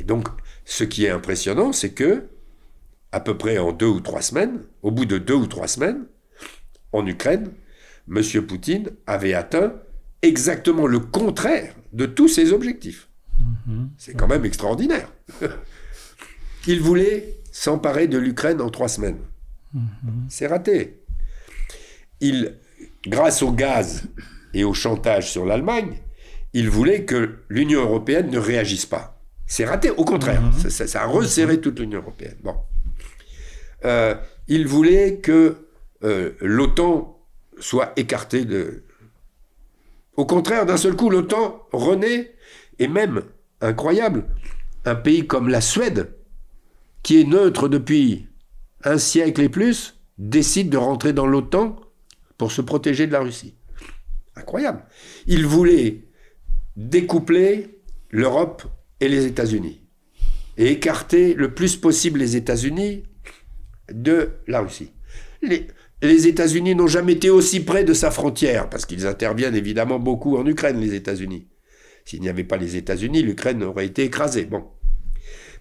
donc, ce qui est impressionnant, c'est que, à peu près en 2 ou 3 semaines, au bout de 2 ou 3 semaines, en Ukraine, M. Poutine avait atteint exactement le contraire de tous ses objectifs. C'est quand même extraordinaire. Il voulait s'emparer de l'Ukraine en 3 semaines. C'est raté. Grâce au gaz et au chantage sur l'Allemagne, il voulait que l'Union européenne ne réagisse pas. C'est raté, au contraire. Ça a resserré toute l'Union européenne. Bon. Il voulait que l'OTAN soit écartée de... Au contraire, d'un seul coup, l'OTAN renaît, et même, incroyable, un pays comme la Suède, qui est neutre depuis un siècle et plus, décide de rentrer dans l'OTAN pour se protéger de la Russie. Incroyable. Il voulait découpler l'Europe et les États-Unis et écarter le plus possible les États-Unis de la Russie. Les États-Unis n'ont jamais été aussi près de sa frontière, parce qu'ils interviennent évidemment beaucoup en Ukraine, les États-Unis. S'il n'y avait pas les États-Unis, l'Ukraine aurait été écrasée. Bon.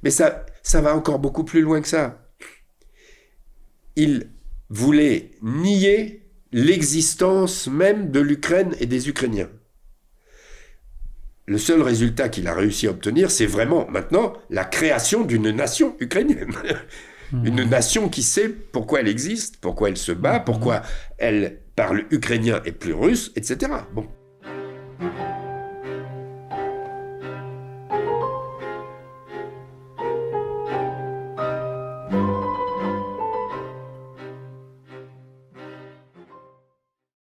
Mais ça va encore beaucoup plus loin que ça. Il voulait nier l'existence même de l'Ukraine et des Ukrainiens. Le seul résultat qu'il a réussi à obtenir, c'est vraiment maintenant la création d'une nation ukrainienne. Une nation qui sait pourquoi elle existe, pourquoi elle se bat, pourquoi elle parle ukrainien et plus russe, etc. Bon.